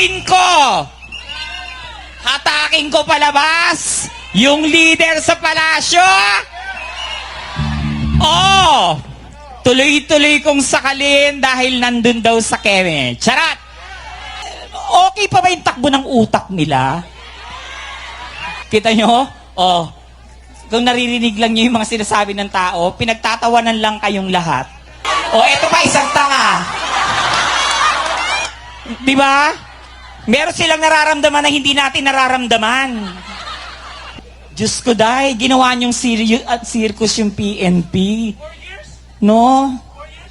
gagawin ko? Hataking ko palabas yung leader sa palasyo? Oh, tuloy-tuloy kong sakalin dahil nandun daw sa keme. Charat! Okay pa ba yung takbo ng utak nila? Kita nyo? Oh, kung naririnig lang nyo yung mga sinasabi ng tao, pinagtatawanan lang kayong lahat. Oh, eto pa isang tanga. Di ba? Meron silang nararamdaman na hindi natin nararamdaman. Diyos ko dahi, ginawa niyong circus yung PNP. No?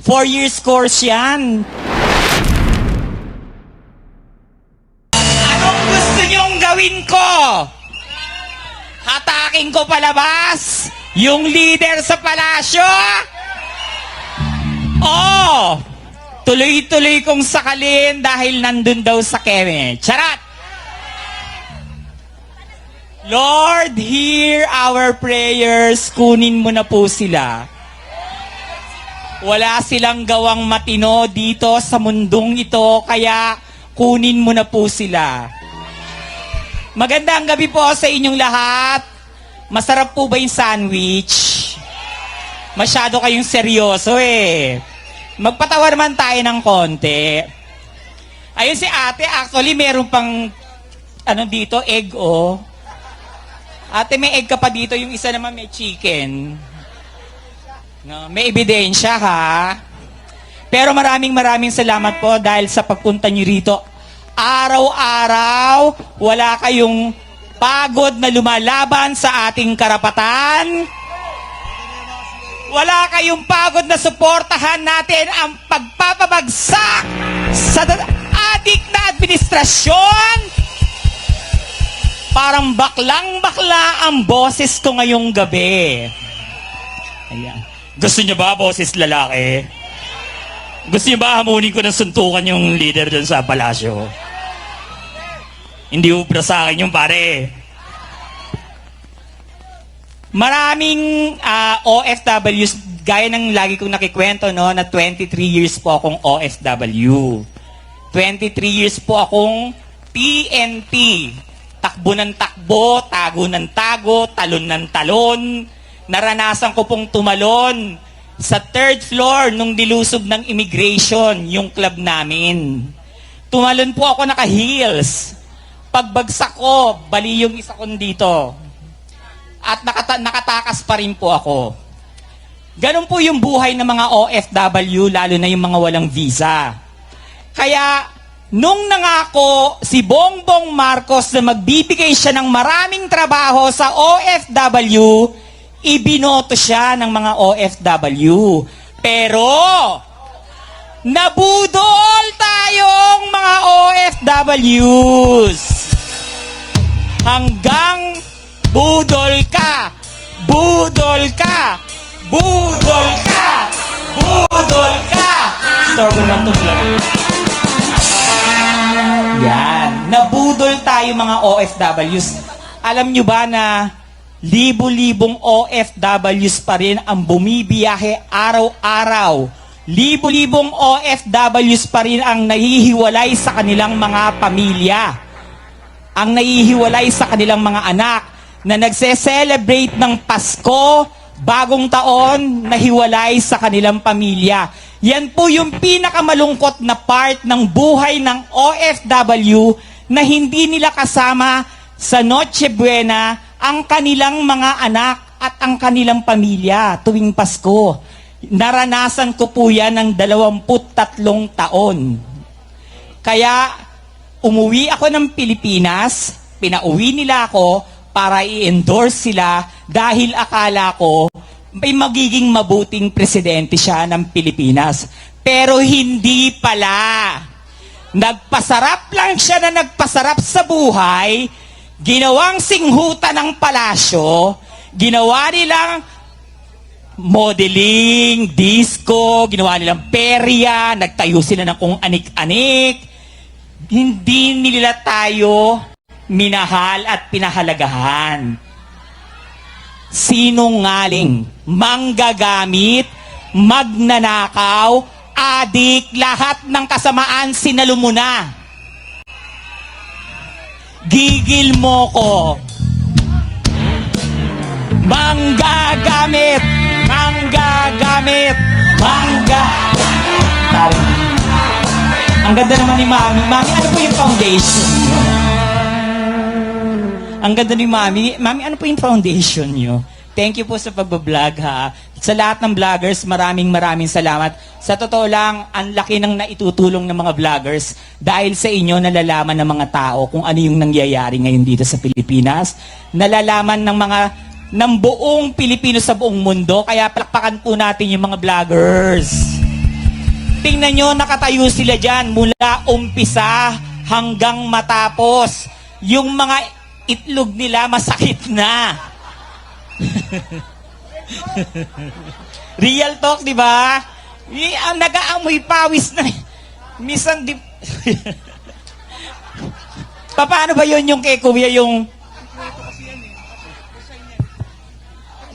4 years course yan. Anong gusto niyong gawin ko? Hataking ko palabas yung leader sa palasyo? Oh, tuloy-tuloy kong sakalin dahil nandun daw sa keme. Charat! Lord, hear our prayers. Kunin mo na po sila. Wala silang gawang matino dito sa mundong ito, kaya kunin mo na po sila. Magandang gabi po sa inyong lahat. Masarap po ba yung sandwich? Masyado kayong seryoso eh. Magpatawa naman tayo ng konti. Ayun si ate, actually meron pang dito, egg oh. Ate, may egg ka pa dito, yung isa naman may chicken. No, may ebidensya ha. Pero maraming salamat po dahil sa pagpunta niyo rito. Araw-araw, wala kayong pagod na lumalaban sa ating karapatan. Wala kayong pagod na suportahan natin ang pagpapabagsak sa adik na administrasyon. Parang baklang-bakla ang boses ko ngayong gabi. Ayan. Gusto niyo ba boses lalaki? Gusto niyo ba hamunin ko ng suntukan yung leader dun sa palasyo? Hindi ubra sa akin yung pare. Maraming OFWs, gaya ng lagi kong nakikwento, no, na 23 years po akong OFW. 23 years po akong PNP. Takbo ng takbo, tago ng tago, talon ng talon. Naranasan ko pong tumalon sa 3rd floor nung dilusob ng immigration, yung club namin. Tumalon po ako naka-heels. Pagbagsak ko, bali yung isa ko dito. At nakatakas pa rin po ako. Ganun po yung buhay ng mga OFW, lalo na yung mga walang visa. Kaya, nung nangako si Bongbong Marcos na magbibigay siya ng maraming trabaho sa OFW, ibinoto siya ng mga OFW. Pero, nabudol tayong mga OFWs. Hanggang budol ka, budol ka, budol ka, budol ka. Store ko lang ito. Yan. Nabudol tayo mga OFWs. Alam nyo ba na libo-libong OFWs pa rin ang bumibiyahe araw-araw. Libo-libong OFWs pa rin ang nahihiwalay sa kanilang mga pamilya. Ang nahihiwalay sa kanilang mga anak na nagse-celebrate ng Pasko, bagong taon, nahiwalay sa kanilang pamilya. Yan po yung pinakamalungkot na part ng buhay ng OFW na hindi nila kasama sa Noche Buena ang kanilang mga anak at ang kanilang pamilya tuwing Pasko. Naranasan ko po yan ng 23 taon. Kaya umuwi ako ng Pilipinas, pinauwi nila ako para i-endorse sila dahil akala ko may magiging mabuting presidente siya ng Pilipinas. Pero hindi pala. Nagpasarap lang siya na nagpasarap sa buhay, ginawang singhutan ng palasyo, ginawa nilang modeling, disco, ginawa nilang perya, nagtayo sila ng kung anik-anik. Hindi nila tayo minahal at pinahalagahan. Sinungaling, manggagamit, magnanakaw, adik, lahat ng kasamaan sinalo mo na. gigil mo ko. Manggagamit, manggagamit, Ang ganda naman ni Mami. Mami, ano po yung foundation niyo? Ang ganda ni Mami. Mami, ano po yung foundation niyo? Thank you po sa pagbablog, ha. Sa lahat ng vloggers, maraming salamat. Sa totoo lang, ang laki ng naitutulong ng mga vloggers dahil sa inyo nalalaman ng mga tao kung ano yung nangyayari ngayon dito sa Pilipinas. Nalalaman ng buong Pilipino sa buong mundo. Kaya palakpakan po natin yung mga vloggers. Tingnan nyo, nakatayo sila dyan mula umpisa hanggang matapos. Yung mga itlog nila masakit na. Real talk, di ba? Nag-aamoy pawis na. Minsan, paano ba yun yung kay Kuya yung...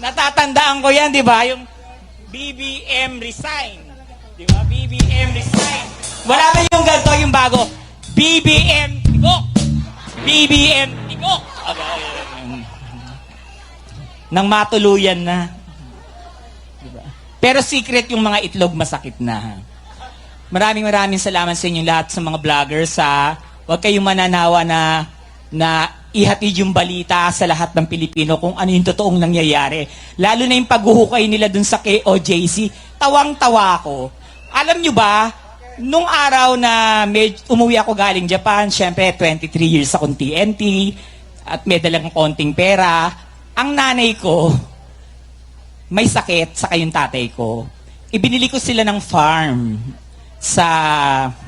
Natatandaan ko yan, di ba? Yung BBM resign. Di ba? BBM resign. Wala na yung ganito, yung bago. BBM tigok. BBM tigok. Nang matuluyan na. Diba? Pero secret yung mga itlog masakit na. Maraming salamat sa inyo lahat sa mga vloggers. Huwag kayong mananawa na ihatid yung balita sa lahat ng Pilipino kung ano yung totoong nangyayari. Lalo na yung paghuhukay nila dun sa KOJC. Tawang-tawa ako. Alam nyo ba, nung araw na umuwi ako galing Japan, syempre 23 years akong TNT at may dalang konting pera. Ang nanay ko, may sakit, saka yung tatay ko. Ibinili ko sila ng farm sa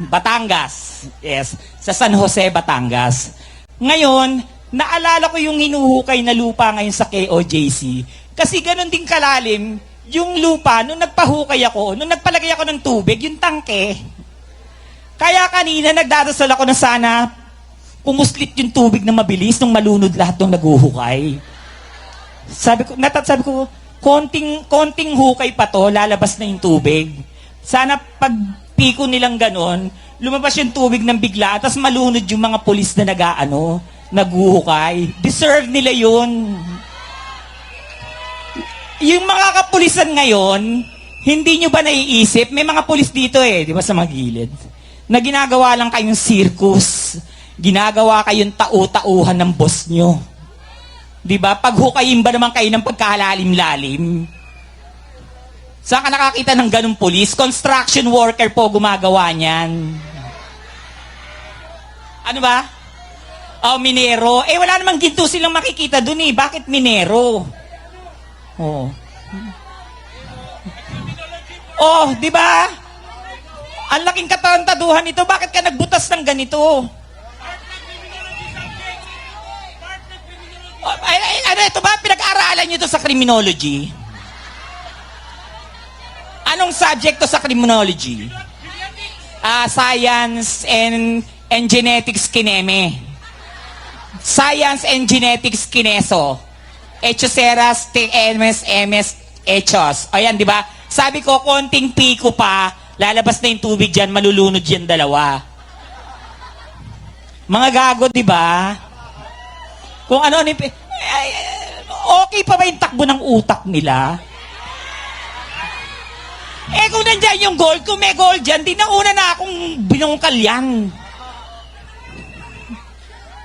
Batangas. Yes, sa San Jose, Batangas. Ngayon, naalala ko yung hinuhukay na lupa ngayon sa KOJC. Kasi ganun din kalalim, yung lupa, nung nagpahukay ako, nung nagpalagay ako ng tubig, yung tangke. Kaya kanina, nagdadasal ako na sana pumuslit yung tubig na mabilis nung malunod lahat ng naguhukay. Sabi ko, konting hukay pa to, lalabas na yung tubig. Sana pag piko nilang ganon, lumabas yung tubig ng bigla, tapos malunod yung mga pulis na naguhukay. Deserve nila yun. Yung mga kapulisan ngayon, hindi nyo ba naiisip? May mga pulis dito di ba sa mga gilid? Na ginagawa lang kayong circus. Ginagawa kayong tau-tauhan ng boss nyo. Diba? Paghukayin ba naman kayo ng pagkalalim-lalim? Saan ka nakakita ng ganung pulis? Construction worker po gumagawa niyan. Ano ba? Minero. Wala namang ginto silang makikita dun Bakit minero? Diba? Ang laking katarantaduhan nito. Bakit ka nagbutas ng ganito? Ito ba? Pinag-aaralan nyo to sa criminology? Anong subject to sa criminology? Science and genetics kineme. Science and genetics kineso. Echoseras, MS, echos. Ayan, di ba? Sabi ko, konting piko pa, lalabas na yung tubig dyan, malulunod yan dalawa. Mga gago, di ba? Kung ano, okay pa ba yung takbo ng utak nila? Kung nandyan yung gold, kung may gold dyan, di nauna na akong binungkal yan.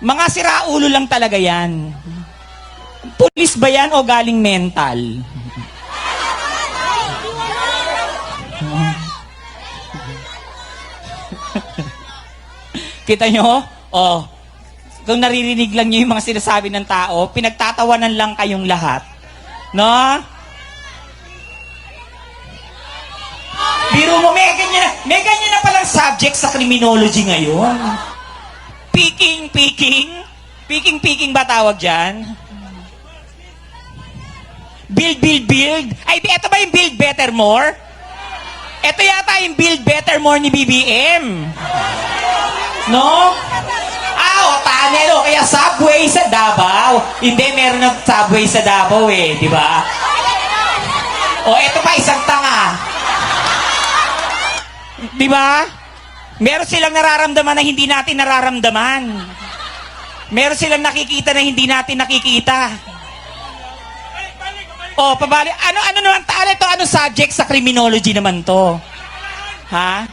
Mga siraulo lang talaga yan. Pulis ba yan o galing mental? Kita nyo? Kung naririnig lang nyo yung mga sinasabi ng tao, pinagtatawanan lang kayong lahat. No? Biro mo, may ganyan na palang subject sa criminology ngayon. Peeking ba tawag dyan? Build. Ay, ito ba yung build better more? Ito yata yung build better more ni BBM. No? Tunnel, kaya subway sa Davao. Hindi, meron ng subway sa Davao di ba? Ito pa, isang tanga. Di ba? Meron silang nararamdaman na hindi natin nararamdaman. Meron silang nakikita na hindi natin nakikita. Oh, pabalik. Ano naman tala ito? Ano subject sa criminology naman to? Ha?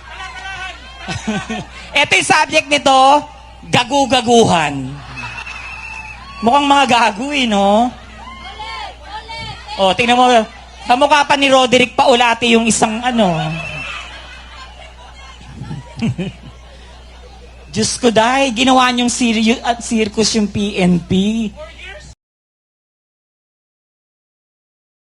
Ito yung subject nito, gagu-gaguhan. Mukhang mga gago eh, no? Oh, tingnan mo. Kamukha pa ni Roderick Paulate yung isang ano. Diyos ko dahil, ginawa niyong circus yung PNP.